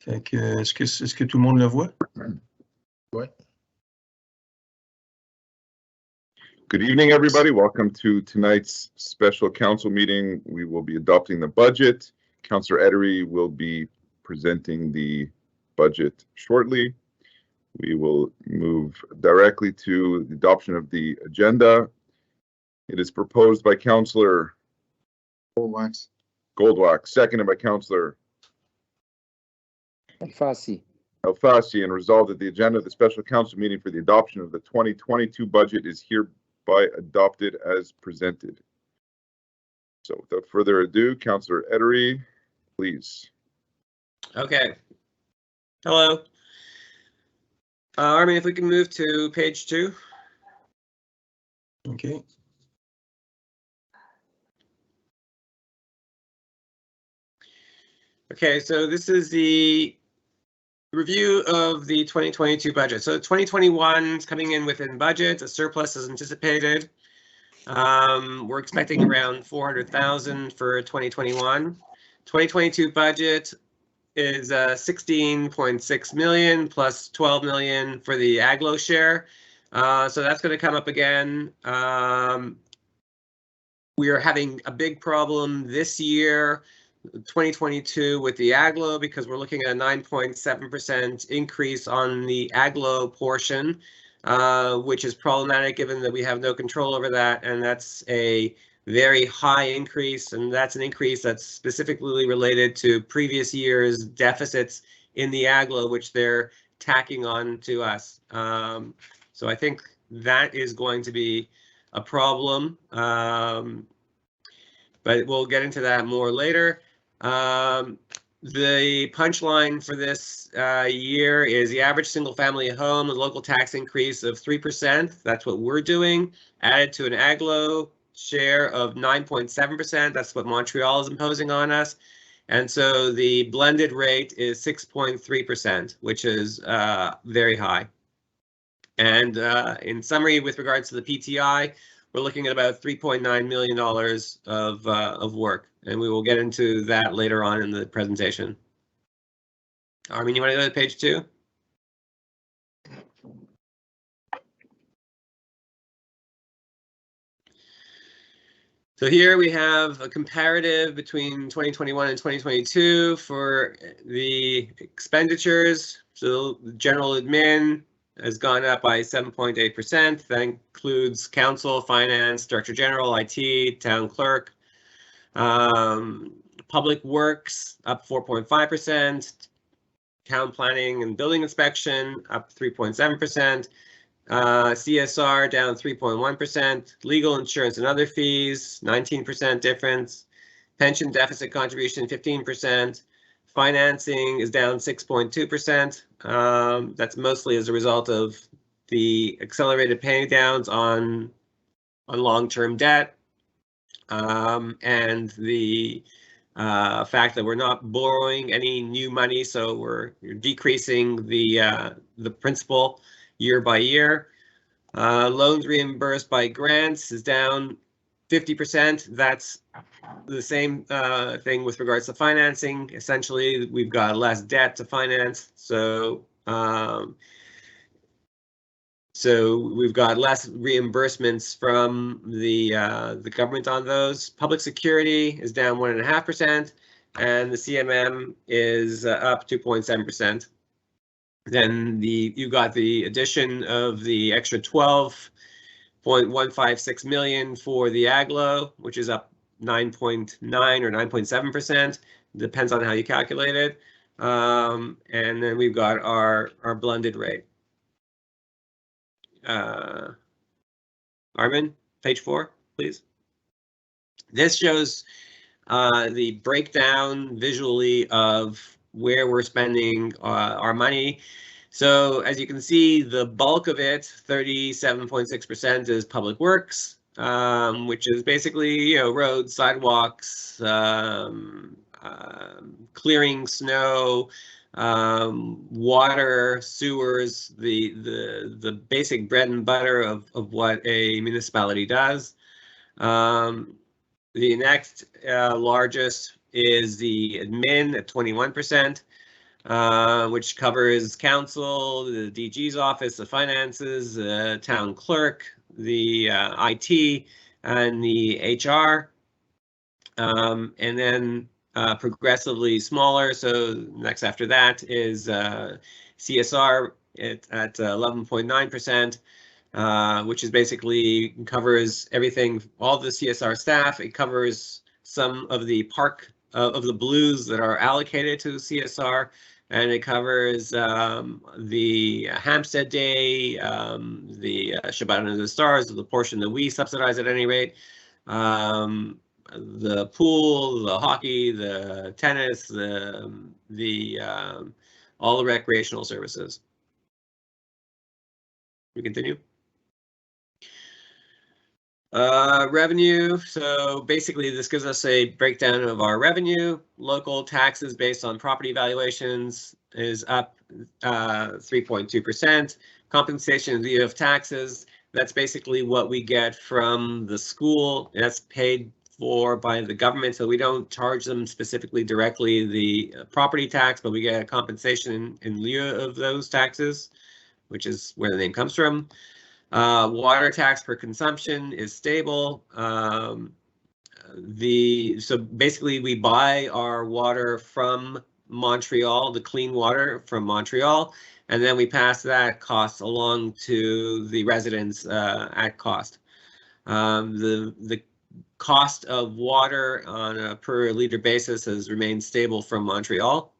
Fait que, est-ce que tout le monde le voit? Ouais. Good evening, everybody. Welcome to tonight's special council meeting. We will be adopting the budget. Councillor Edery will be presenting the budget shortly. We will move directly to the adoption of the agenda. It is proposed by Councillor Goldwax, seconded by Councillor Alfasi. Alfasi, and resolved that the agenda of the special council meeting for the adoption of the 2022 budget is hereby adopted as presented. So without further ado, Councillor Edery, please. Okay. Hello. Armin, if we can move to page 2. Okay. Okay, so this is the review of the 2022 budget. So 2021 is coming in within budget. A surplus is anticipated. We're expecting around 400,000 for 2021. 2022 budget is 16.6 million plus 12 million for the Aglo share. So that's going to come up again. We are having a big problem this year, 2022, with the Aglo, because we're looking at a 9.7% increase on the Aglo portion, which is problematic given that we have no control over that, and that's a very high increase, and that's an increase that's specifically related to previous year's deficits in the Aglo, which they're tacking on to us. So I think that is going to be a problem, but we'll get into that more later. The punchline for this year is the average single-family home, a local tax increase of 3%. That's what we're doing, added to an Aglo share of 9.7%. That's what Montreal is imposing on us. And so the blended rate is 6.3%, which is very high. And in summary, with regards to the PTI, we're looking at about $3.9 million of work, and we will get into that later on in the presentation. Armin, you want to go to page 2? So here we have a comparative between 2021 and 2022 for the expenditures. So the general admin has gone up by 7.8%. That includes council, finance, director general, IT, town clerk. Public works up 4.5%. Town planning and building inspection up 3.7%. CSR down 3.1%. Legal, insurance and other fees 19% difference. Pension deficit contribution 15%. Financing is down 6.2%. That's mostly as a result of the accelerated pay downs on long-term debt, and the fact that we're not borrowing any new money, so we're decreasing the principal year by year. Loans reimbursed by grants is down 50%. That's the same thing with regards to financing. Essentially, we've got less debt to finance, so we've got less reimbursements from the government on those. Public security is down 1.5%, and the CMM is up 2.7%. Then you got the addition of the extra 12.156 million for the Aglo, which is up 9.9 or 9.7%. Depends on how you calculate it. And then we've got our blended rate. Armin, page 4, please. This shows the breakdown visually of where we're spending our money. So as you can see, the bulk of it, 37.6%, is public works, which is basically, roads, sidewalks, clearing snow, water, sewers, the basic bread and butter of what a municipality does. The next largest is the admin at 21%. which covers council, the DG's office, the finances, the town clerk, the IT, and the HR. And then progressively smaller. So next after that is CSR at 11.9%, which is basically covers everything, all the CSR staff. It covers some of the park of the blues that are allocated to CSR, and it covers the Hampstead Day, the Shabbat under the Stars, the portion that we subsidize at any rate, the pool, the hockey, the tennis, all the recreational services. We continue. Revenue. So basically this gives us a breakdown of our revenue. Local taxes based on property valuations is up 3.2%. Compensation in lieu of taxes, that's basically what we get from the school. That's paid for by the government, so we don't charge them specifically directly the property tax, but we get a compensation in lieu of those taxes, which is where the name comes from. Water tax per consumption is stable. So basically we buy our water from Montreal, the clean water from Montreal, and then we pass that cost along to the residents at cost. The cost of water on a per liter basis has remained stable from Montreal.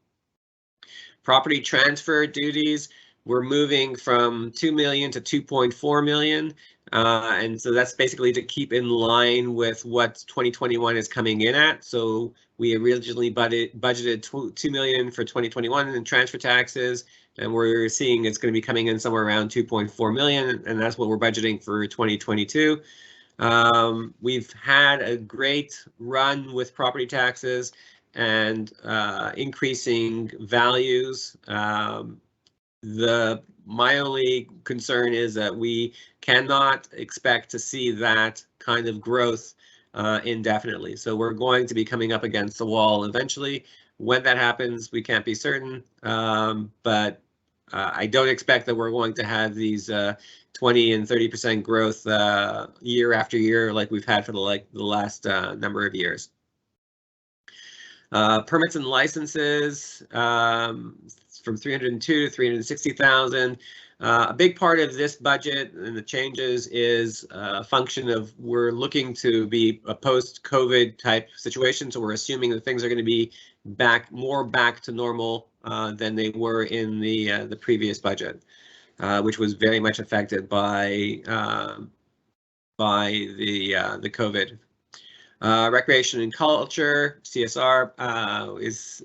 Property transfer duties, we're moving from 2 million to 2.4 million. And so that's basically to keep in line with what 2021 is coming in at. So we originally budgeted 2 million for 2021 in transfer taxes, and we're seeing it's going to be coming in somewhere around 2.4 million, and that's what we're budgeting for 2022. We've had a great run with property taxes and increasing values. My only concern is that we cannot expect to see that kind of growth indefinitely. So we're going to be coming up against the wall eventually. When that happens, we can't be certain, but I don't expect that we're going to have these 20 and 30% growth year after year like we've had for the last number of years. Permits and licenses from 302 to 360,000. A big part of this budget and the changes is a function of we're looking to be a post-COVID type situation, so we're assuming that things are going to be more back to normal than they were in the previous budget, which was very much affected by the COVID. Recreation and culture, CSR, is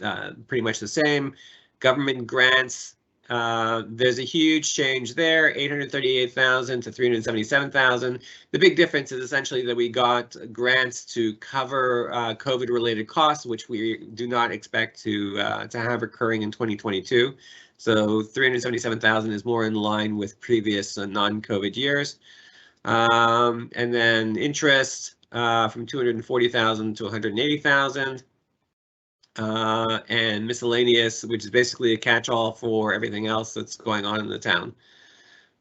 pretty much the same. Government grants, there's a huge change there, 838,000 to 377,000. The big difference is essentially that we got grants to cover COVID-related costs, which we do not expect to have occurring in 2022. So 377,000 is more in line with previous non-COVID years. And then interest from 240,000 to 180,000. And miscellaneous, which is basically a catch-all for everything else that's going on in the town.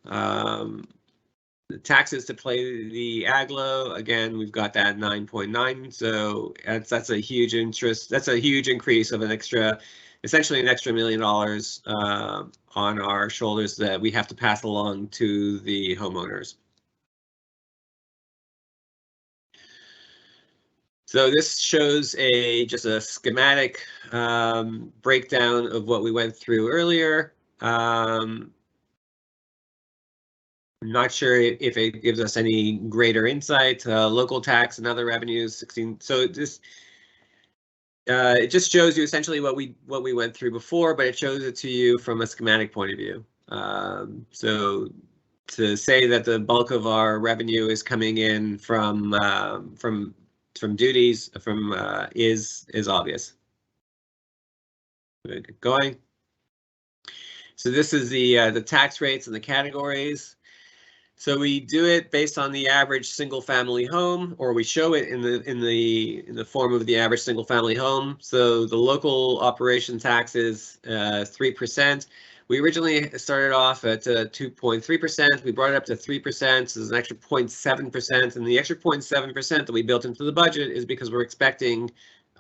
The taxes to play the aglo, again, we've got that 9.9, so that's a huge interest. That's a huge increase of essentially an extra $1 million on our shoulders that we have to pass along to the homeowners. So this shows just a schematic breakdown of what we went through earlier. I'm not sure if it gives us any greater insight. Local tax and other revenues, 16. So it just shows you essentially what we went through before, but it shows it to you from a schematic point of view. So to say that the bulk of our revenue is coming in from duties is obvious. Get going. So this is the tax rates and the categories. So we do it based on the average single-family home, or we show it in the form of the average single-family home. So the local operation tax is 3%. We originally started off at 2.3%. We brought it up to 3%. So there's an extra 0.7%, and the extra 0.7% that we built into the budget is because we're expecting,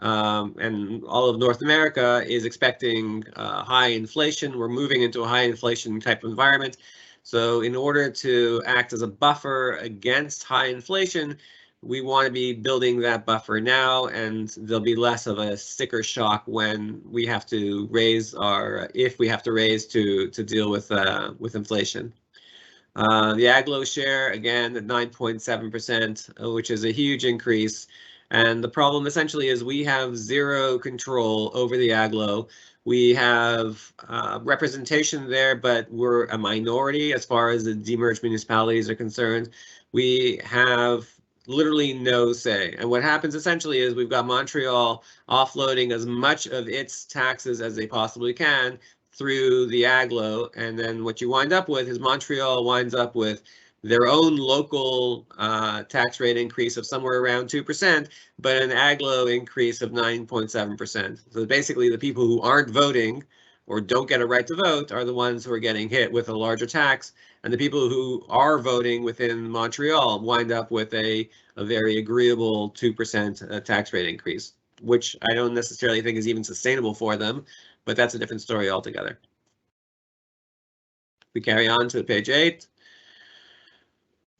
and all of North America is expecting high inflation. We're moving into a high inflation type of environment. So in order to act as a buffer against high inflation, we want to be building that buffer now, and there'll be less of a sticker shock when we have to raise if we have to raise to deal with inflation. The aglo share, again, at 9.7%, which is a huge increase. And the problem essentially is we have zero control over the aglo. We have representation there, but we're a minority as far as the demerged municipalities are concerned. We have literally no say. And what happens essentially is we've got Montreal offloading as much of its taxes as they possibly can through the aglo. And then what you wind up with is Montreal winds up with their own local tax rate increase of somewhere around 2%, but an aglo increase of 9.7%. So basically the people who aren't voting or don't get a right to vote are the ones who are getting hit with a larger tax, and the people who are voting within Montreal wind up with a very agreeable 2% tax rate increase, which I don't necessarily think is even sustainable for them, but that's a different story altogether. We carry on to page 8.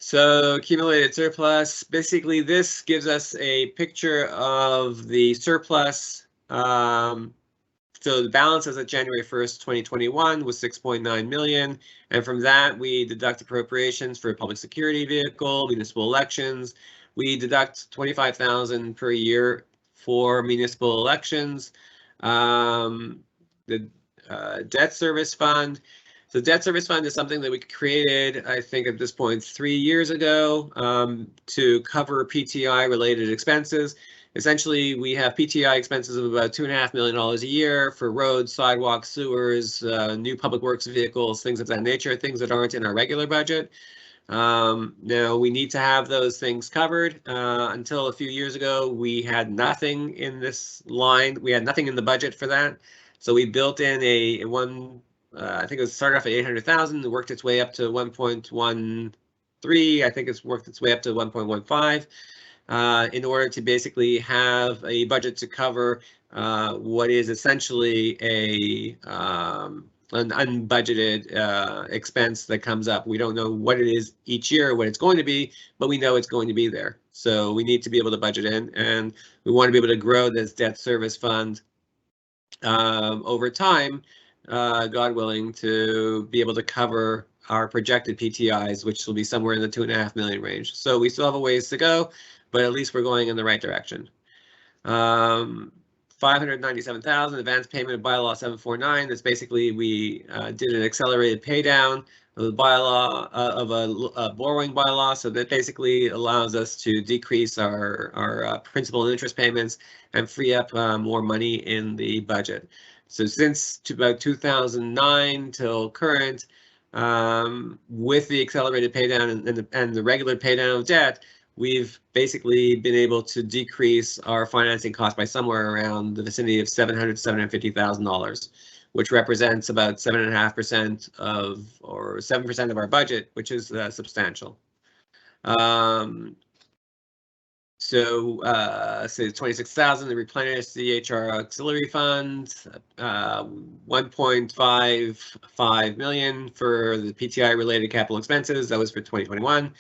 So accumulated surplus, basically this gives us a picture of the surplus. So the balance as of January 1st, 2021 was 6.9 million. And from that, we deduct appropriations for public security vehicle, municipal elections. We deduct 25,000 per year for municipal elections. The debt service fund. So debt service fund is something that we created, I think at this point, 3 years ago to cover PTI related expenses. Essentially, we have PTI expenses of about $2.5 million a year for roads, sidewalks, sewers, new public works vehicles, things of that nature, things that aren't in our regular budget. Now, we need to have those things covered. Until a few years ago, we had nothing in this line. We had nothing in the budget for that. So we built in I think it started off at 800,000. It worked its way up to 1.13. I think it's worked its way up to 1.15. In order to basically have a budget to cover what is essentially an unbudgeted expense that comes up. We don't know what it is each year, what it's going to be, but we know it's going to be there. So we need to be able to budget in, and we want to be able to grow this debt service fund over time, God willing, to be able to cover our projected PTIs, which will be somewhere in the 2.5 million range. So we still have a ways to go, but at least we're going in the right direction. 597,000 advance payment of bylaw 749. That's basically we did an accelerated pay down of the bylaw of a borrowing bylaw, so that basically allows us to decrease our principal and interest payments and free up more money in the budget. So since about 2009 till current, with the accelerated pay down and the regular pay down of debt, we've basically been able to decrease our financing cost by somewhere around the vicinity of $700,000 to $750,000, which represents about 7.5% or 7% of our budget, which is substantial. So 26,000 to replenish the HR auxiliary fund, 1.55 million for the PTI related capital expenses. That was for 2021.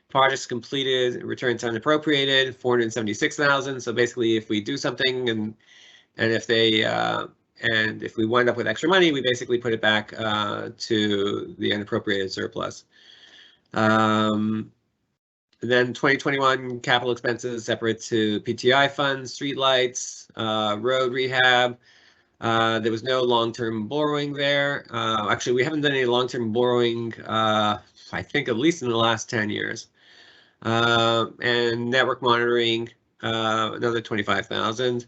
Projects completed, returns unappropriated, 476,000. So basically, if we do something and if we wind up with extra money, we basically put it back to the unappropriated surplus. And then 2021 capital expenses separate to PTI funds, streetlights, road rehab. There was no long-term borrowing there. Actually, we haven't done any long-term borrowing, I think at least in the last 10 years. And network monitoring, another 25,000.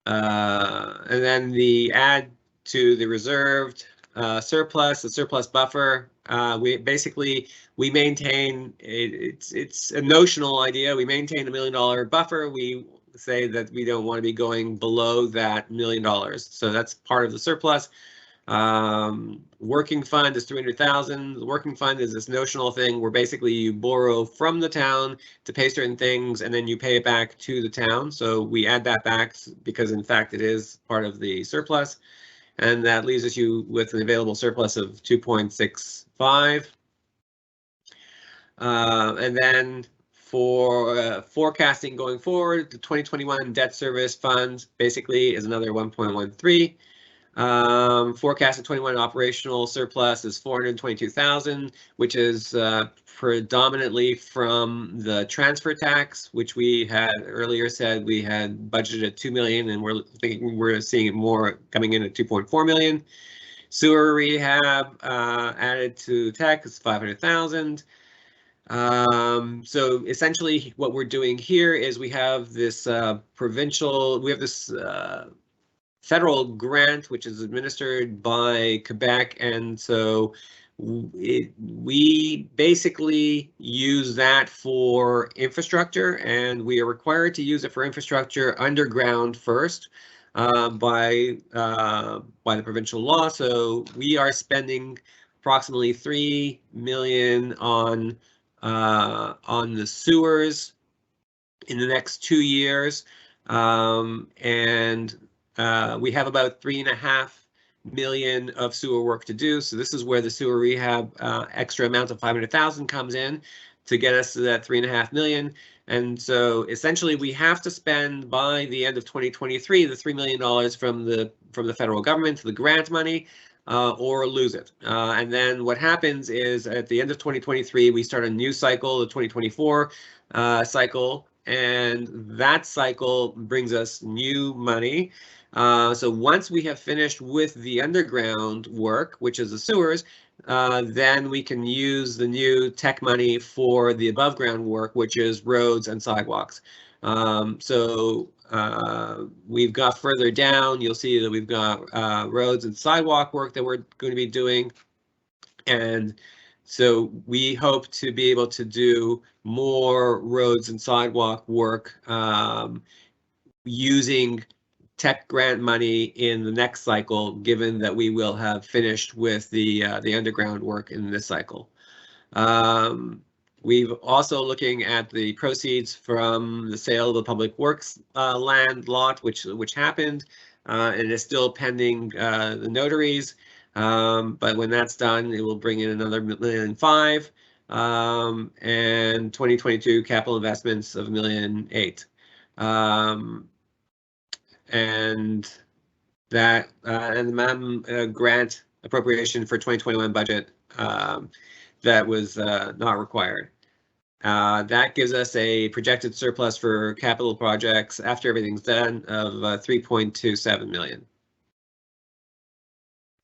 And then the add to the reserved surplus, the surplus buffer. We maintain it's a notional idea. We maintain $1 million buffer. We say that we don't want to be going below that $1 million. So that's part of the surplus. Working fund is 300,000. The working fund is this notional thing where basically you borrow from the town to pay certain things and then you pay it back to the town. So we add that back because in fact it is part of the surplus. And that leaves us with an available surplus of 2.65. And then for forecasting going forward, the 2021 debt service fund basically is another 1.13. Forecasted 21 operational surplus is 422,000, which is predominantly from the transfer tax, which we had earlier said we had budgeted at 2 million, and we're seeing it more coming in at 2.4 million. Sewer rehab added to tech is 500,000. So essentially what we're doing here is we have this federal grant, which is administered by Quebec, and so we basically use that for infrastructure, and we are required to use it for infrastructure underground first by the provincial law. So we are spending approximately 3 million on the sewers in the next 2 years, and we have about 3.5 million of sewer work to do. So this is where the sewer rehab extra amount of 500,000 comes in to get us to that 3.5 million. And so essentially we have to spend by the end of 2023 the $3 million from the federal government, the grant money, or lose it. And then what happens is at the end of 2023 we start a new cycle, the 2024 cycle, and that cycle brings us new money. So once we have finished with the underground work, which is the sewers, then we can use the new tech money for the above ground work, which is roads and sidewalks. So we've got further down, you'll see that we've got roads and sidewalk work that we're going to be doing. And so we hope to be able to do more roads and sidewalk work using tech grant money in the next cycle, given that we will have finished with the underground work in this cycle. We've also looking at the proceeds from the sale of the public works land lot, which happened and is still pending the notaries. But when that's done, it will bring in another $1.5 million, and 2022 capital investments of $1.8 million. And that and the MAM grant appropriation for 2021 budget that was not required. That gives us a projected surplus for capital projects after everything's done of 3.27 million.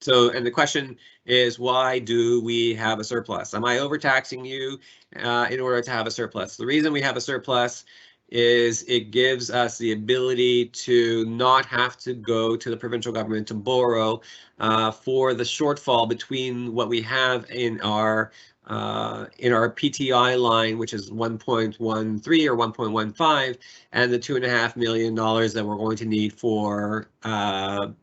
So, and the question is, why do we have a surplus? Am I overtaxing you in order to have a surplus? The reason we have a surplus is it gives us the ability to not have to go to the provincial government to borrow for the shortfall between what we have in our PTI line, which is 1.13 or 1.15, and the $2.5 million that we're going to need for PTI.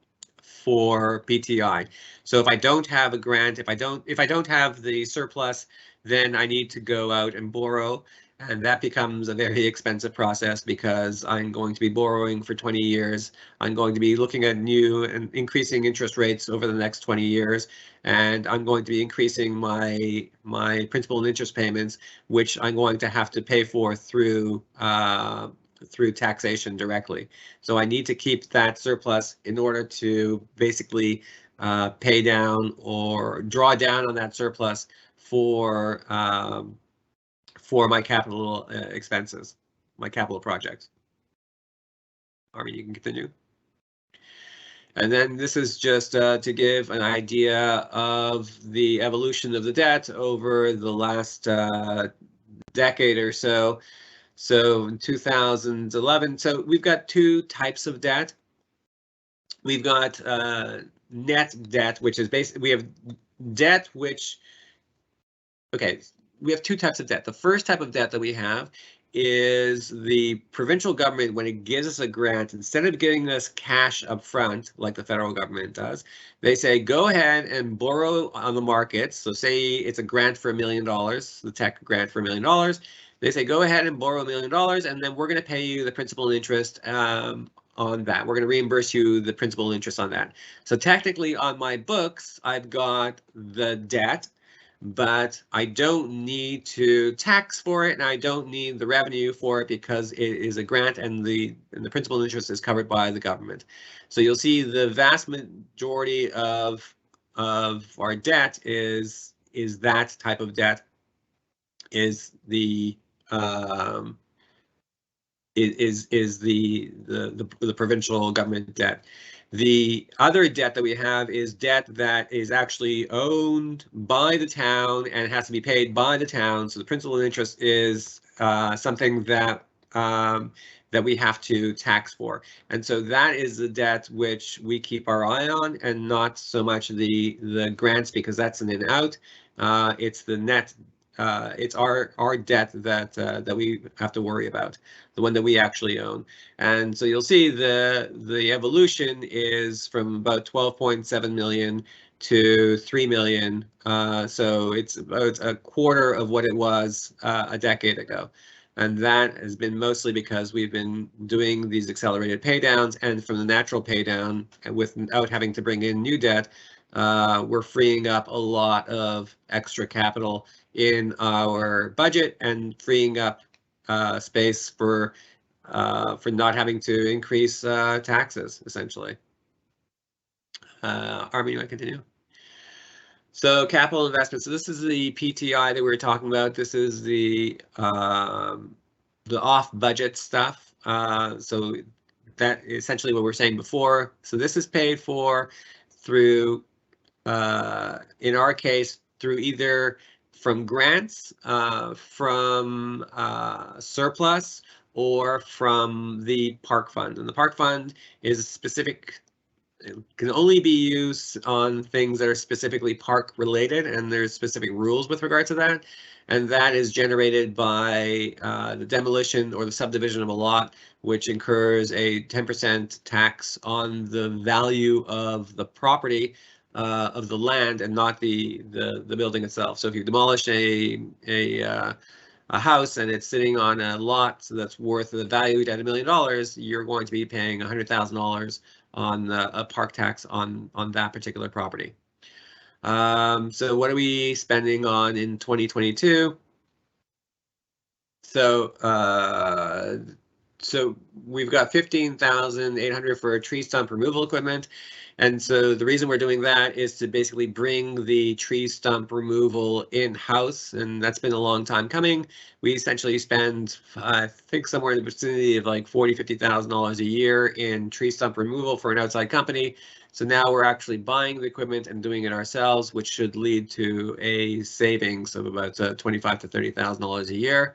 So if I don't have a grant, if I don't have the surplus, then I need to go out and borrow. And that becomes a very expensive process because I'm going to be borrowing for 20 years. I'm going to be looking at new and increasing interest rates over the next 20 years. And I'm going to be increasing my principal and interest payments, which I'm going to have to pay for through taxation directly. So I need to keep that surplus in order to basically pay down or draw down on that surplus for my capital expenses, my capital projects. Armin, you can continue. And then this is just to give an idea of the evolution of the debt over the last decade or so. So in 2011, so we've got two types of debt. We've got net debt, which is basically, we have debt which, okay, we have two types of debt. The first type of debt that we have is the provincial government, when it gives us a grant, instead of giving us cash up front like the federal government does, they say go ahead and borrow on the markets. So say it's a grant for $1 million, the tech grant for $1 million. They say go ahead and borrow $1 million, and then we're going to pay you the principal and interest on that. We're going to reimburse you the principal and interest on that. So technically on my books, I've got the debt, but I don't need to tax for it, and I don't need the revenue for it because it is a grant, and the principal and interest is covered by the government. So you'll see the vast majority of our debt is that type of debt, is the the provincial government debt. The other debt that we have is debt that is actually owned by the town and has to be paid by the town. So the principal and interest is something that that we have to tax for. And so that is the debt which we keep our eye on, and not so much the grants, because that's an in out. It's the net. It's our debt that we have to worry about, the one that we actually own. And so you'll see the evolution is from about 12.7 million to 3 million. So it's about a quarter of what it was a decade ago. And that has been mostly because we've been doing these accelerated pay downs, and from the natural pay down, and without having to bring in new debt, we're freeing up a lot of extra capital in our budget and freeing up space for not having to increase taxes, essentially. Armin, you want to continue? So capital investment. So this is the PTI that we were talking about. This is the off-budget stuff. So that is essentially what we were saying before. So this is paid for through, in our case, through either from grants, from surplus, or from the park fund. And the park fund is specific. It can only be used on things that are specifically park related, and there's specific rules with regard to that. And that is generated by the demolition or the subdivision of a lot, which incurs a 10% tax on the value of the property, of the land, and not the building itself. So if you demolish a house and it's sitting on a lot that's worth the value at $1 million, you're going to be paying $100,000 on a park tax on that particular property. So what are we spending on in 2022? So so we've got 15,800 for tree stump removal equipment. And so the reason we're doing that is to basically bring the tree stump removal in-house, and that's been a long time coming. We essentially spend, I think, somewhere in the vicinity of like $40,000-$50,000 a year in tree stump removal for an outside company. So now we're actually buying the equipment and doing it ourselves, which should lead to a savings of about $25,000 to $30,000 a year.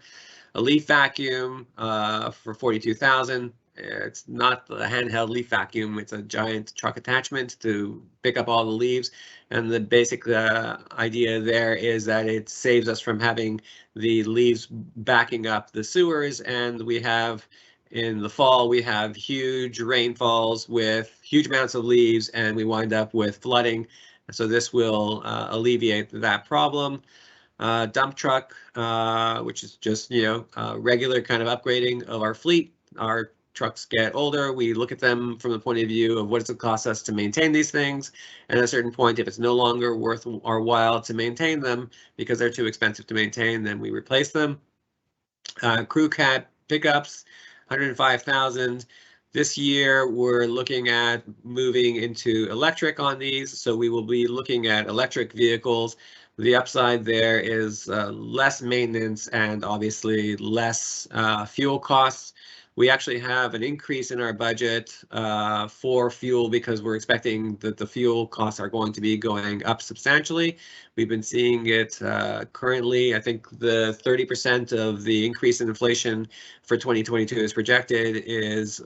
A leaf vacuum for $42,000. It's not the handheld leaf vacuum, it's a giant truck attachment to pick up all the leaves. And the basic idea there is that it saves us from having the leaves backing up the sewers. And we have, in the fall, we have huge rainfalls with huge amounts of leaves, and we wind up with flooding. So this will alleviate that problem. Dump truck, which is just, regular kind of upgrading of our fleet. Our trucks get older. We look at them from the point of view of what does it cost us to maintain these things. And at a certain point, if it's no longer worth our while to maintain them because they're too expensive to maintain, then we replace them. Crew cab pickups, 105,000. This year, we're looking at moving into electric on these. So we will be looking at electric vehicles. The upside there is less maintenance and obviously less fuel costs. We actually have an increase in our budget for fuel because we're expecting that the fuel costs are going to be going up substantially. We've been seeing it currently. I think the 30% of the increase in inflation for 2022 is projected is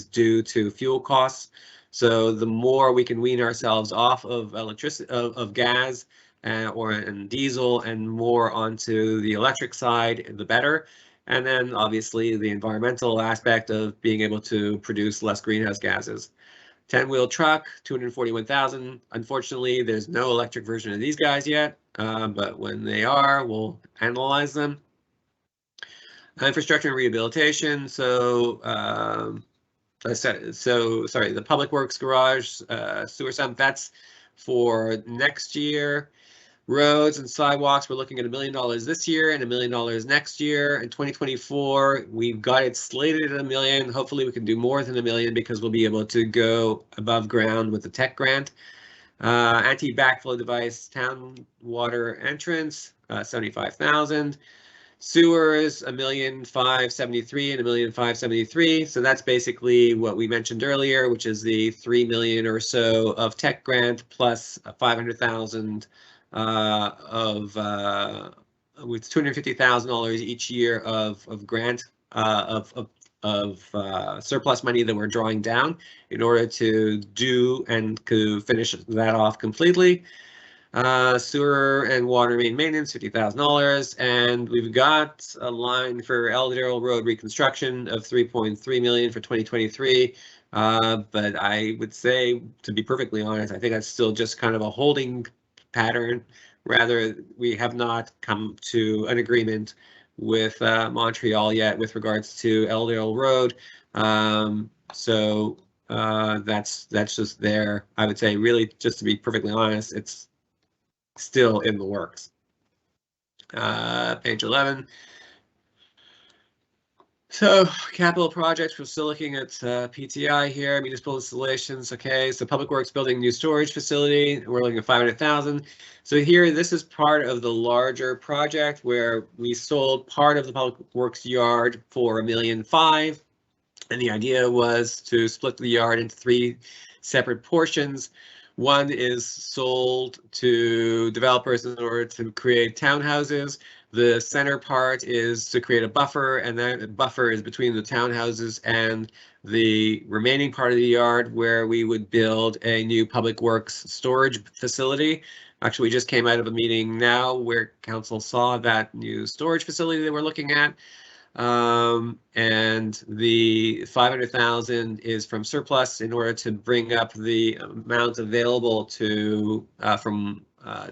due to fuel costs. So the more we can wean ourselves off of electricity, of gas and diesel, and more onto the electric side, the better. And then obviously the environmental aspect of being able to produce less greenhouse gases. 10-wheel truck, 241,000. Unfortunately, there's no electric version of these guys yet, but when they are, we'll analyze them. Infrastructure and rehabilitation. So, sorry, the public works garage, sewer sump, that's for next year. Roads and sidewalks, we're looking at $1 million this year and $1 million next year. In 2024, we've got it slated at $1 million. Hopefully we can do more than $1 million because we'll be able to go above ground with the tech grant. Anti-backflow device, town water entrance, 75,000. Sewers, $1,573,000 and $1,573,000. So that's basically what we mentioned earlier, which is the $3 million or so of tech grant plus 500,000 with $250,000 each year of grant of surplus money that we're drawing down in order to do and to finish that off completely. Sewer and water main maintenance, $50,000, and we've got a line for Eldale Road reconstruction of $3.3 million for 2023. But I would say, to be perfectly honest, I think that's still just kind of a holding pattern. Rather, we have not come to an agreement with Montreal yet with regards to Eldale Road. So that's just there. I would say, really, just to be perfectly honest, it's still in the works. Page 11. So capital projects, we're still looking at PTI here, municipal installations. Okay, so Public Works building new storage facility, we're looking at 500,000. So here, this is part of the larger project where we sold part of the Public Works yard for $1.5 million. And the idea was to split the yard into 3 separate portions. One is sold to developers in order to create townhouses. The center part is to create a buffer, and that buffer is between the townhouses and the remaining part of the yard where we would build a new public works storage facility. Actually, we just came out of a meeting now where council saw that new storage facility that we're looking at. And the 500,000 is from surplus in order to bring up the amount available to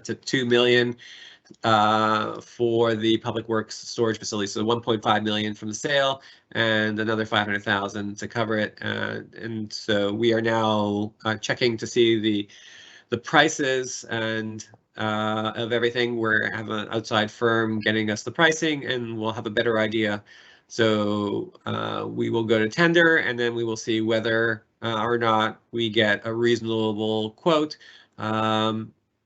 to 2 million for the public works storage facility. So 1.5 million from the sale and another 500,000 to cover it. And so we are now checking to see the prices and of everything. We have an outside firm getting us the pricing, and we'll have a better idea. So we will go to tender, and then we will see whether or not we get a reasonable quote,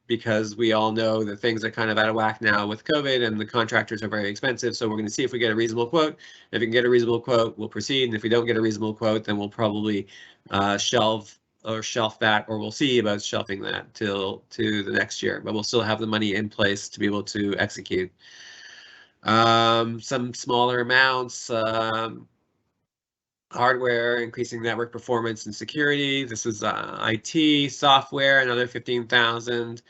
because we all know that things are kind of out of whack now with COVID, and the contractors are very expensive. So we're going to see if we get a reasonable quote. If we can get a reasonable quote, we'll proceed. And if we don't get a reasonable quote, then we'll probably shelf that, or we'll see about shelving that to the next year. But we'll still have the money in place to be able to execute. Some smaller amounts, hardware, increasing network performance and security. This is IT, software, another 15,000.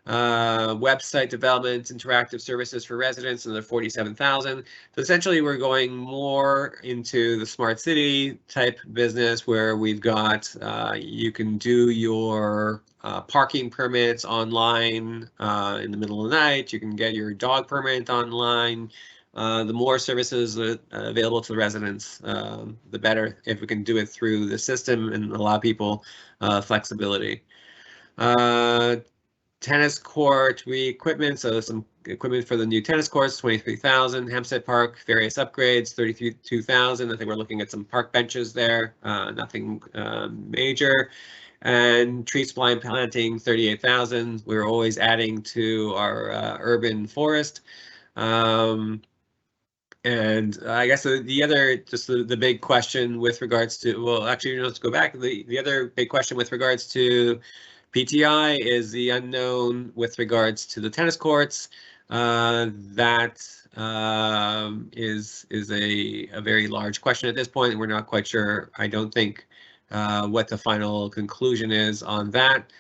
Website development, interactive services for residents, another 47,000. So essentially, we're going more into the smart city type business where we've got you can do your parking permits online in the middle of the night. You can get your dog permit online. The more services available to the residents, the better, if we can do it through the system and allow people flexibility. Tennis court equipment, so some equipment for the new tennis courts, 23,000. Hampstead Park, various upgrades, 32,000. I think we're looking at some park benches there, nothing major. And tree supply and planting, 38,000. We're always adding to our urban forest. And I guess the other, just the big question with regards to, well, actually, let's go back. The other big question with regards to PTI is the unknown with regards to the tennis courts. That is a very large question at this point. We're not quite sure. I don't think what the final conclusion is on that.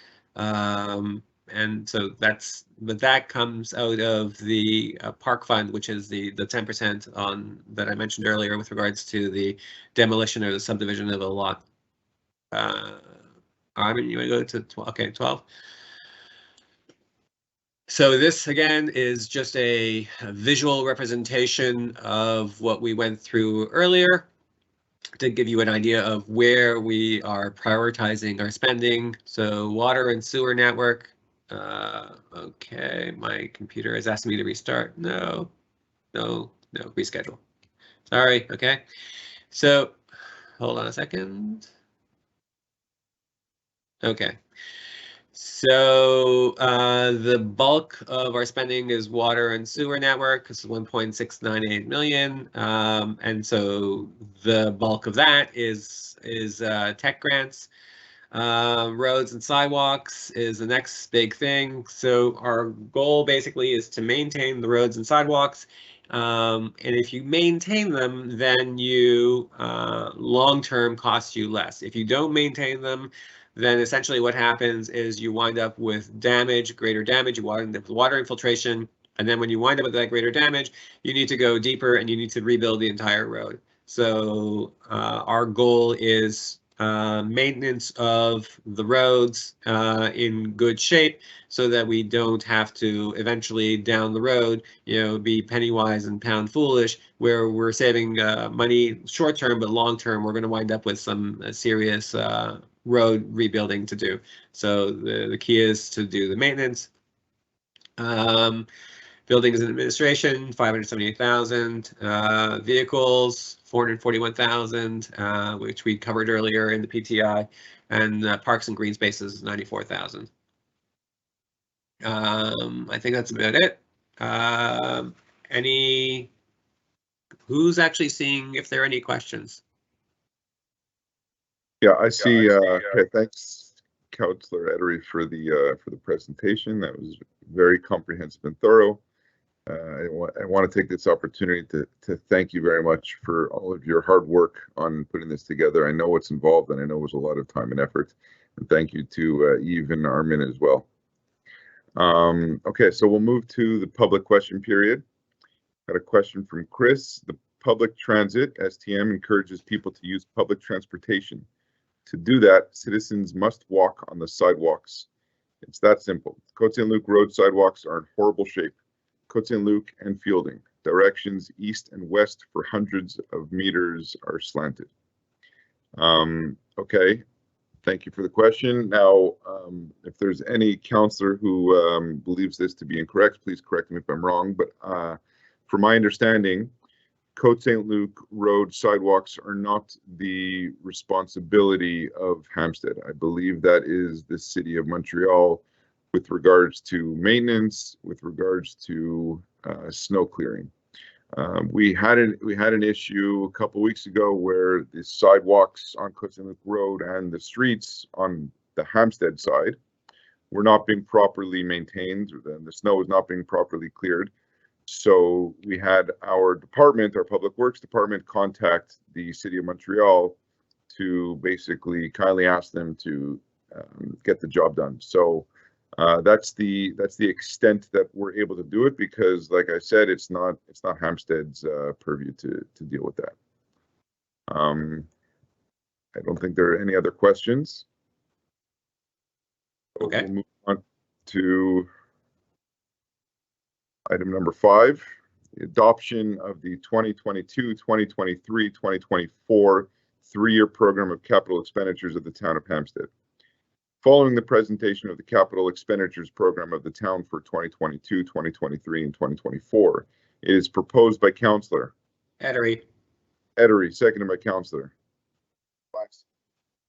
And so that comes out of the park fund, which is the 10% on that I mentioned earlier with regards to the demolition or the subdivision of a lot. I mean, you want to go to 12? Okay, 12. So this again is just a visual representation of what we went through earlier to give you an idea of where we are prioritizing our spending. So water and sewer network. Okay, my computer is asking me to restart. No, reschedule. Sorry, okay. So hold on a second. Okay. So the bulk of our spending is water and sewer network. This is 1.698 million, and so the bulk of that is tech grants. Roads and sidewalks is the next big thing. So our goal basically is to maintain the roads and sidewalks. And if you maintain them, then you long-term costs you less. If you don't maintain them, then essentially what happens is you wind up with damage, greater damage, you wind up with water infiltration, and then when you wind up with that greater damage, you need to go deeper and you need to rebuild the entire road. So our goal is maintenance of the roads in good shape so that we don't have to eventually down the road, be penny wise and pound foolish, where we're saving money short term, but long term we're going to wind up with some serious road rebuilding to do. So the key is to do the maintenance. Buildings and administration, 578,000. Vehicles, 441,000, which we covered earlier in the PTI, and parks and green spaces, 94,000. I think that's about it. Who's actually seeing if there are any questions? Yeah, I see. Okay, thanks, Councillor Edery, for the presentation. That was very comprehensive and thorough. I want to take this opportunity to thank you very much for all of your hard work on putting this together. I know what's involved, and I know it was a lot of time and effort. And thank you to Eve and Armin as well. Okay, so we'll move to the public question period. Got a question from Chris. The public transit, STM, encourages people to use public transportation. To do that, citizens must walk on the sidewalks. It's that simple. Côte Saint-Luc road sidewalks are in horrible shape. Côte Saint-Luc and Fielding. Directions east and west for hundreds of meters are slanted. Okay, thank you for the question. Now, if there's any councillor who believes this to be incorrect, please correct me if I'm wrong. But from my understanding, Côte Saint-Luc road sidewalks are not the responsibility of Hampstead. I believe that is the City of Montreal with regards to maintenance, with regards to snow clearing. We had an issue a couple weeks ago where the sidewalks on Côte Saint-Luc Road and the streets on the Hampstead side were not being properly maintained, and the snow was not being properly cleared. So we had our department, our Public Works Department, contact the City of Montreal to basically kindly ask them to get the job done. So that's the extent that we're able to do it, because, like I said, it's not Hampstead's purview to deal with that. I don't think there are any other questions. Okay. We'll move on to item number 5, the adoption of the 2022, 2023, 2024 3-year program of capital expenditures of the town of Hampstead. Following the presentation of the capital expenditures program of the town for 2022, 2023, and 2024, it is proposed by Councillor Edery, seconded by Councillor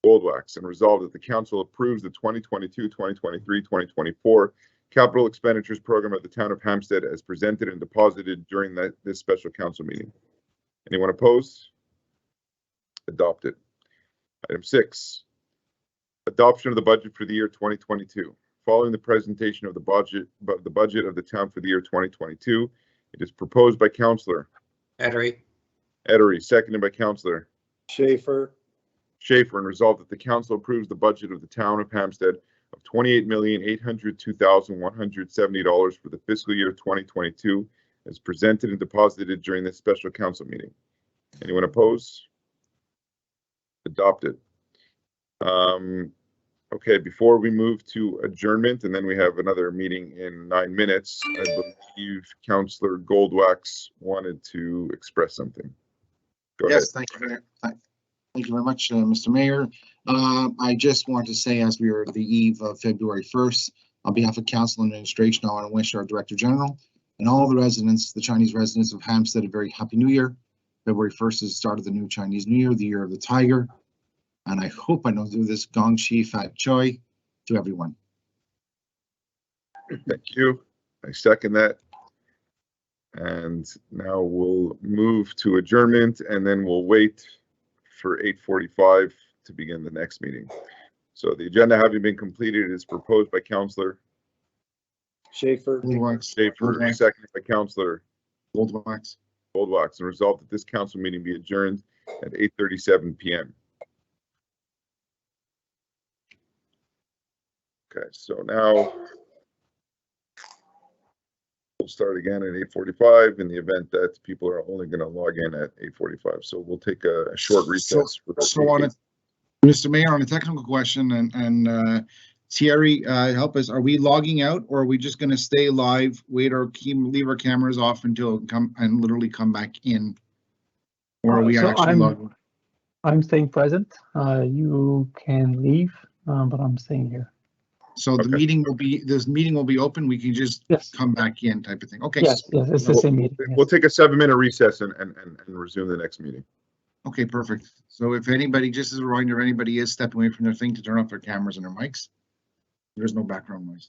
Goldwax, and resolved that the council approves the 2022, 2023, 2024 capital expenditures program of the town of Hampstead as presented and deposited during this special council meeting. Anyone opposed? Adopted. Item 6, adoption of the budget for the year 2022. Following the presentation of the budget of the town for the year 2022, it is proposed by Councillor Edery, seconded by Councillor Schaefer. Schaefer, and resolved that the council approves the budget of the town of Hampstead of $28,802,170 for the fiscal year 2022 as presented and deposited during this special council meeting. Anyone opposed? Adopted. Okay, before we move to adjournment, and then we have another meeting in 9 minutes, I believe Councillor Goldwax wanted to express something. Go ahead. Yes, thank you very much, Mr. Mayor. I just want to say, as we are at the eve of February 1st, on behalf of Council and Administration, I want to wish our Director General and all the residents, the Chinese residents of Hampstead, a very happy New Year. February 1st is the start of the new Chinese New Year, the Year of the Tiger. And I hope I don't do this Gong Chi Fat Choi to everyone. Thank you. I second that. And now we'll move to adjournment, and then we'll wait for 8:45 to begin the next meeting. So the agenda having been completed is proposed by Councillor Schaefer. Schaefer, seconded by Councillor Goldwax. Goldwax, and resolved that this council meeting be adjourned at 8:37 p.m. Okay, so now we'll start again at 8:45 in the event that people are only going to log in at 8:45. So we'll take a short recess. So on it, Mr. Mayor, on a technical question, and Thierry, help us. Are we logging out, or are we just going to stay live, wait, or leave our cameras off until literally come back in? Or are we actually logging? I'm staying present. You can leave, but I'm staying here. So the meeting will be, this meeting will be open. We can just come back in, type of thing. Okay. Yes, it's the same meeting. We'll take a 7-minute recess and resume the next meeting. Okay, perfect. So if anybody, just as a reminder, if anybody is stepping away from their thing, to turn off their cameras and their mics, there's no background noise.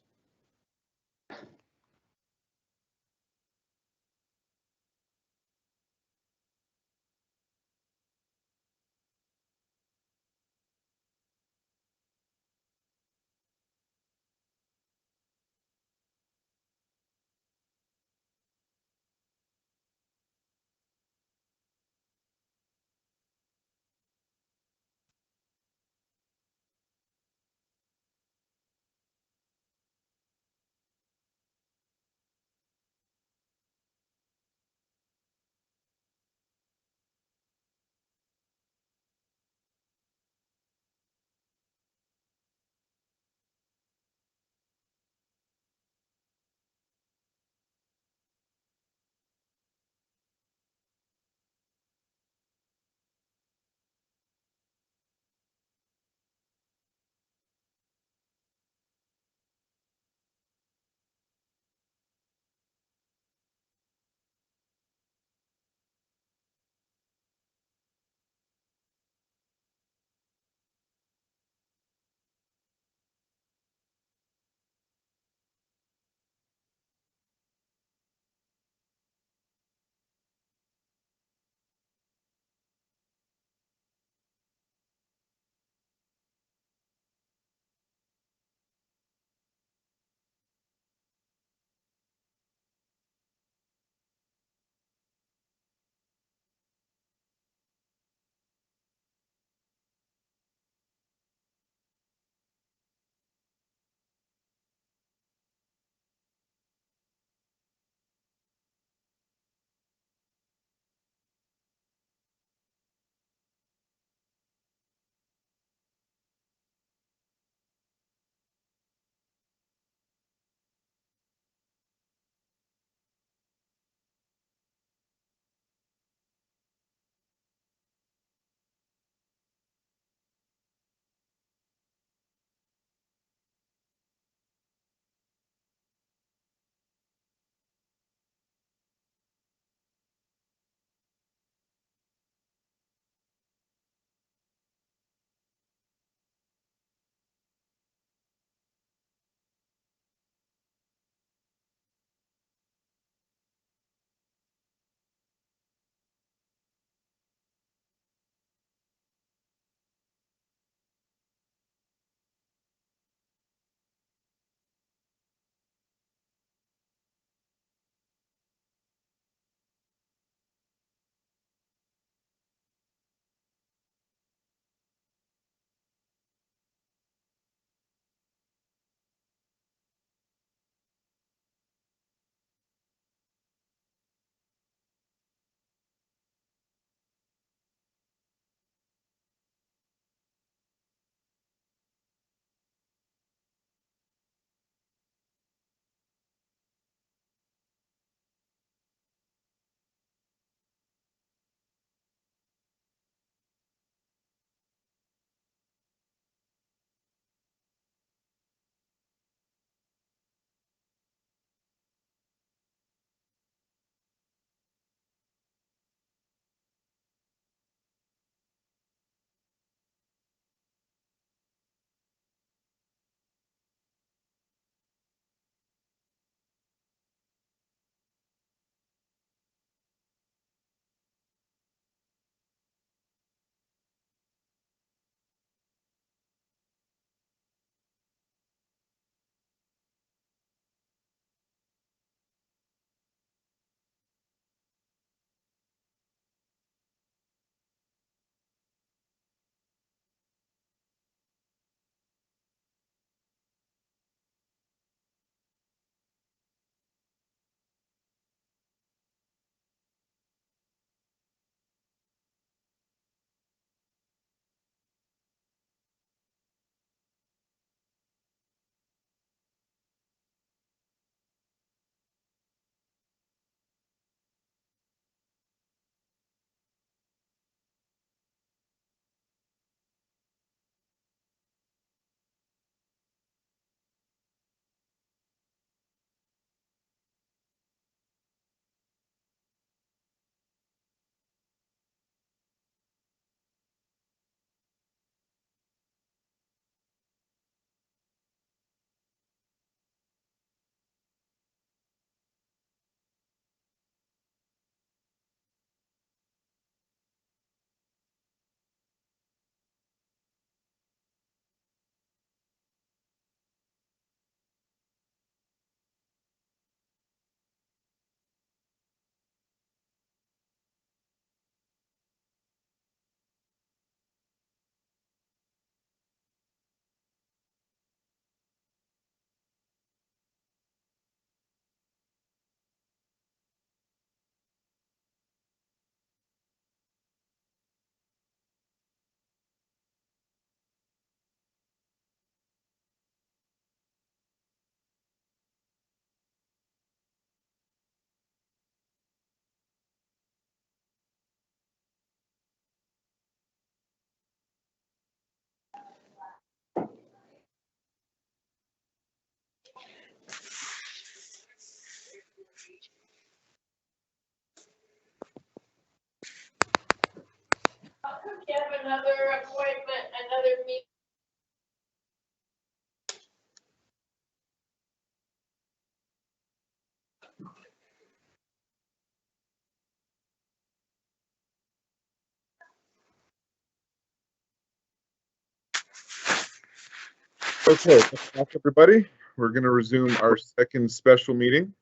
Okay, welcome everybody. We're going to resume our second special meeting.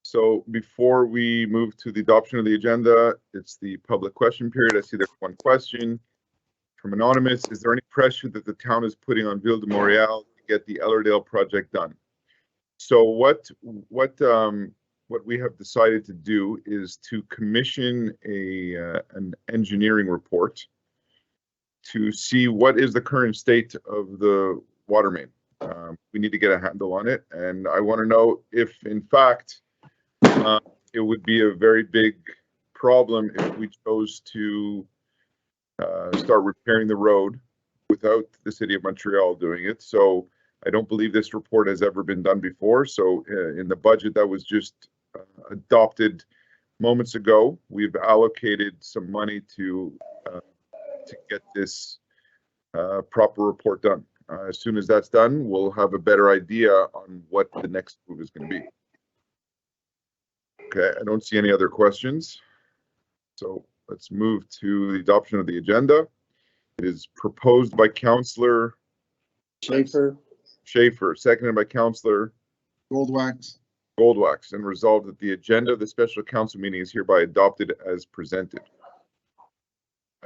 So before we move to the adoption of the agenda, it's the public question period. I see there's one question from Anonymous. Is there any pressure that the town is putting on Ville de Montréal to get the Ellerdale project done? So what we have decided to do is to commission an engineering report to see what is the current state of the water main. We need to get a handle on it, and I want to know if, in fact, it would be a very big problem if we chose to start repairing the road without the City of Montreal doing it. So I don't believe this report has ever been done before. So in the budget that was just adopted moments ago, we've allocated some money to get this proper report done. As soon as that's done, we'll have a better idea on what the next move is going to be. Okay, I don't see any other questions. So let's move to the adoption of the agenda. It is proposed by Councillor Schaefer, seconded by Councillor Goldwax. and resolved that the agenda of the special council meeting is hereby adopted as presented.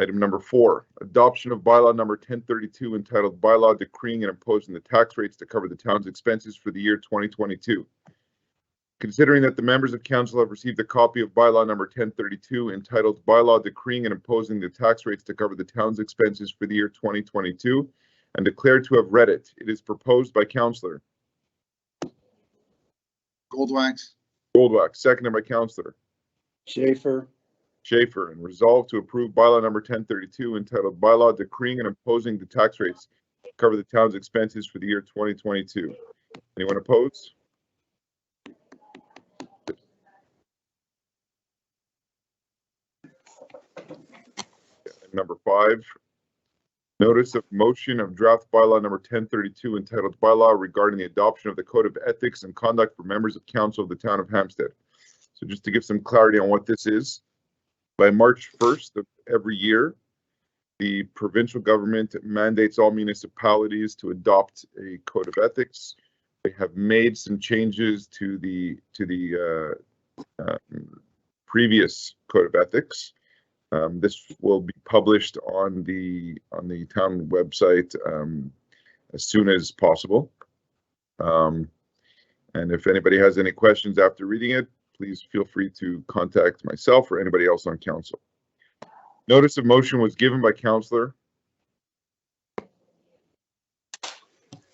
Item number 4, adoption of bylaw number 1032 entitled Bylaw Decreeing and Imposing the Tax Rates to Cover the Town's Expenses for the Year 2022. Considering that the members of council have received a copy of bylaw number 1032 entitled Bylaw Decreeing and Imposing the Tax Rates to Cover the Town's Expenses for the Year 2022 and declared to have read it, it is proposed by Councillor Goldwax. seconded by Councillor Schaefer, and resolved to approve bylaw number 1032 entitled Bylaw Decreeing and Imposing the Tax Rates to Cover the Town's Expenses for the Year 2022. Anyone opposed? Number 5, notice of motion of draft bylaw number 1032 entitled Bylaw regarding the adoption of the Code of Ethics and Conduct for members of council of the town of Hampstead. So just to give some clarity on what this is, by March 1st of every year, the provincial government mandates all municipalities to adopt a code of ethics. They have made some changes to the previous code of ethics. This will be published on the town website as soon as possible. And if anybody has any questions after reading it, please feel free to contact myself or anybody else on council. Notice of motion was given by Councillor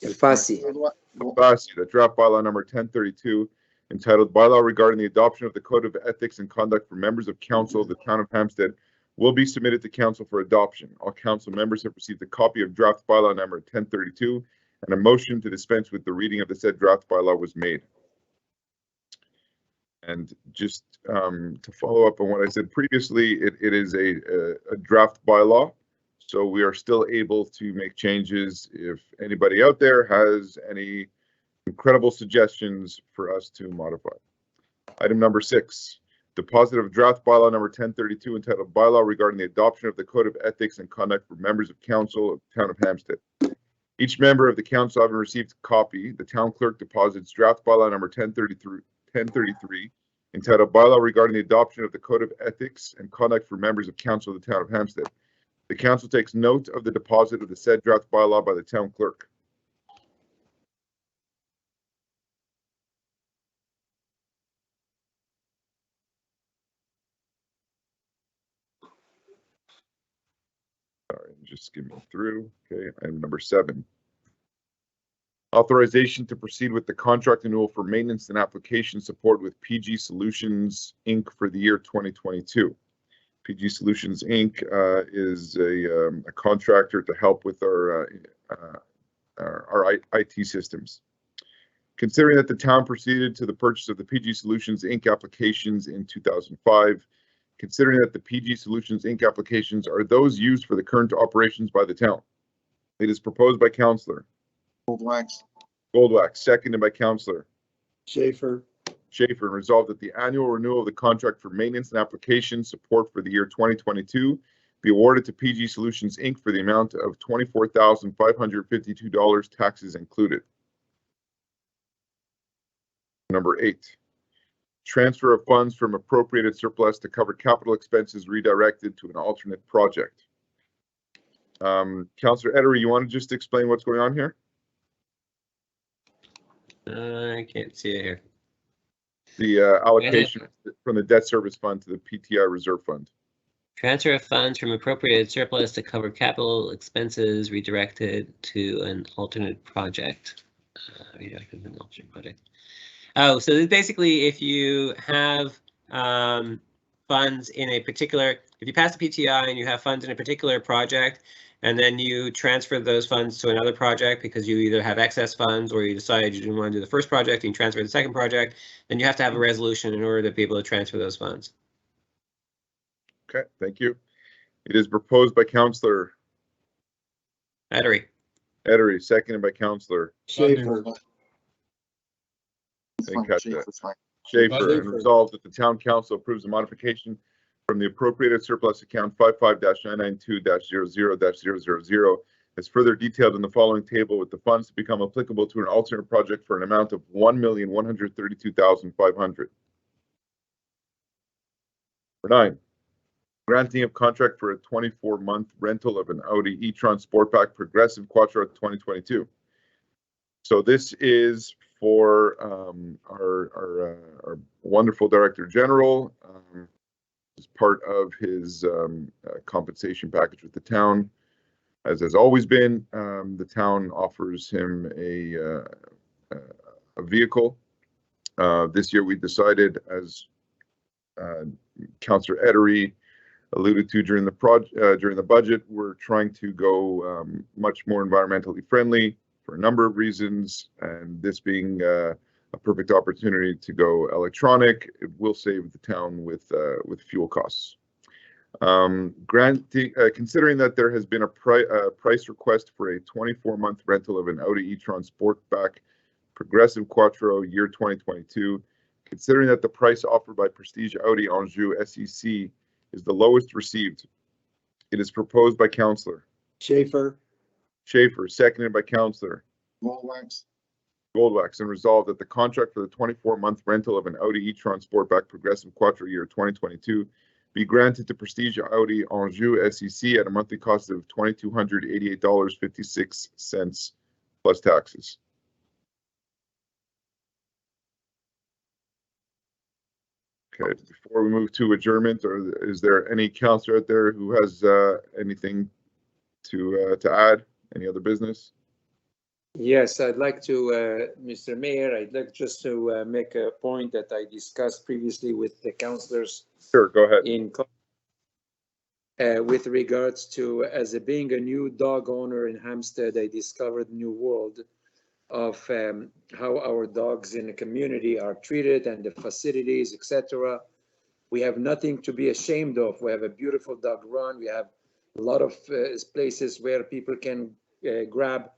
Fassi, that draft bylaw number 1032 entitled Bylaw regarding the adoption of the Code of Ethics and Conduct for members of council of the town of Hampstead will be submitted to council for adoption. All council members have received a copy of draft bylaw number 1032 and a motion to dispense with the reading of the said draft bylaw was made. And just to follow up on what I said previously, it is a draft bylaw, so we are still able to make changes if anybody out there has any incredible suggestions for us to modify. Item number 6, deposit of draft bylaw number 1032 entitled Bylaw regarding the adoption of the Code of Ethics and Conduct for members of council of the town of Hampstead. Each member of the council having received a copy, the town clerk deposits draft bylaw number 1033 entitled Bylaw regarding the adoption of the Code of Ethics and Conduct for members of council of the town of Hampstead. The council takes note of the deposit of the said draft bylaw by the town clerk. Sorry, just skimming through. Okay, item number 7. Authorization to proceed with the contract renewal for maintenance and application support with PG Solutions, Inc. for the year 2022. PG Solutions, Inc. Is a contractor to help with our IT systems. Considering that the town proceeded to the purchase of the PG Solutions, Inc. applications in 2005, considering that the PG Solutions, Inc. applications are those used for the current operations by the town, it is proposed by Councillor Goldwax, seconded by Councillor Schaefer, and resolved that the annual renewal of the contract for maintenance and application support for the year 2022 be awarded to PG Solutions, Inc. for the amount of $24,552, taxes included. Number 8, transfer of funds from appropriated surplus to cover capital expenses redirected to an alternate project. Councillor Edery, you want to just explain what's going on here? I can't see it here. The allocation from the debt service fund to the PTI reserve fund. Transfer of funds from appropriated surplus to cover capital expenses redirected to an alternate project. Redirected to an alternate project. Oh, so basically, if you have funds in a particular, if you pass the PTI and you have funds in a particular project, and then you transfer those funds to another project because you either have excess funds or you decided you didn't want to do the first project and you transfer the second project, then you have to have a resolution in order to be able to transfer those funds. Okay, thank you. It is proposed by Councillor Edery. Edery, seconded by Councillor Schaefer. Didn't catch that. It's fine. Schaefer, and resolved that the Town Council approves the modification from the appropriated surplus account 55-992-00-000 as further detailed in the following table, with the funds to become applicable to an alternate project for an amount of $1,132,500. Number 9, granting of contract for a 24-month rental of an Audi e-tron Sportback Progressive Quattro 2022. So this is for our wonderful Director General. As part of his compensation package with the town, as has always been, the town offers him a vehicle. This year we decided, as Councillor Edery alluded to during the budget, we're trying to go much more environmentally friendly for a number of reasons, and this being a perfect opportunity to go electronic. It will save the town with fuel costs. Considering that there has been a price request for a 24-month rental of an Audi e-tron Sportback Progressive Quattro year 2022, considering that the price offered by Prestige Audi Anjou SEC is the lowest received, it is proposed by Councillor Schaefer. Schaefer, seconded by Councillor Goldwax, and resolved that the contract for the 24-month rental of an Audi e-tron Sportback Progressive Quattro year 2022 be granted to Prestige Audi Anjou SEC at a monthly cost of $2,288.56 plus taxes. Okay, before we move to adjournment, is there any councillor out there who has anything to add? Any other business? Yes, I'd like to, Mr. Mayor, I'd like just to make a point that I discussed previously with the councillors. Sure, go ahead. With regards to, being a new dog owner in Hampstead, I discovered a new world of how our dogs in the community are treated and the facilities, etc. We have nothing to be ashamed of. We have a beautiful dog run. We have a lot of places where people can grab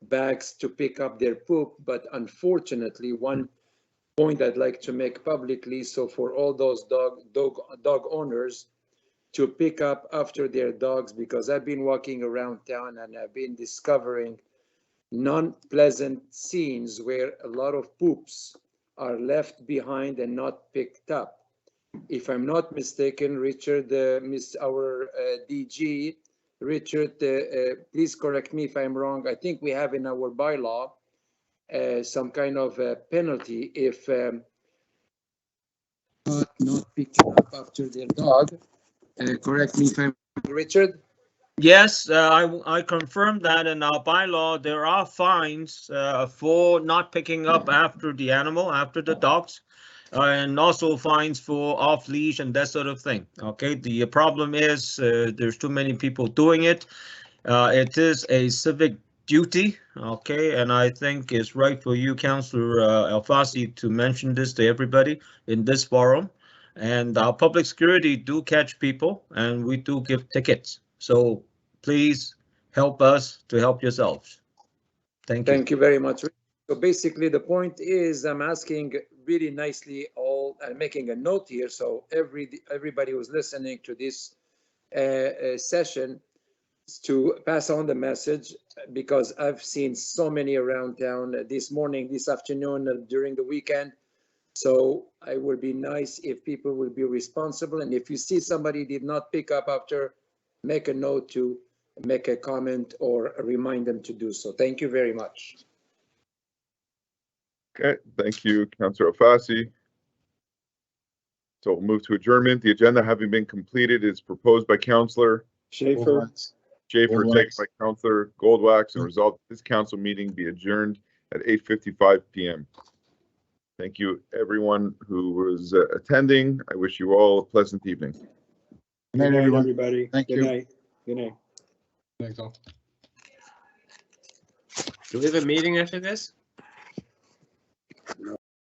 bags to pick up their poop, but unfortunately, one point I'd like to make publicly, so for all those dog owners to pick up after their dogs, because I've been walking around town and I've been discovering non-pleasant scenes where a lot of poops are left behind and not picked up. If I'm not mistaken, Richard, our DG, Richard, please correct me if I'm wrong. I think we have in our bylaw some kind of penalty if not picking up after their dog. Correct me if I'm wrong, Richard. Yes, I confirm that in our bylaw there are fines for not picking up after the animal, after the dogs. And also fines for off leash and that sort of thing. Okay, the problem is there's too many people doing it. It is a civic duty. Okay, and I think it's right for you, Councillor Alfasi, to mention this to everybody in this forum. And our public security do catch people, and we do give tickets. So please help us to help yourselves. Thank you. Thank you very much. So basically, the point is, I'm asking really nicely, all making a note here, so everybody who's listening to this session to pass on the message, because I've seen so many around town this morning, this afternoon, during the weekend. So it would be nice if people will be responsible, and if you see somebody did not pick up after, make a note to make a comment or remind them to do so. Thank you very much. Okay, thank you, Councillor Alfasi. So we'll move to adjournment. The agenda having been completed is proposed by Councillor Schaefer, Schaefer, Goldwax. seconded by Councillor Goldwax, and resolved that this council meeting be adjourned at 8:55 p.m. Thank you, everyone who was attending. I wish you all a pleasant evening. Good good night, night, everyone. everybody. Thank Good you. night. Good night. Do we have a meeting after this?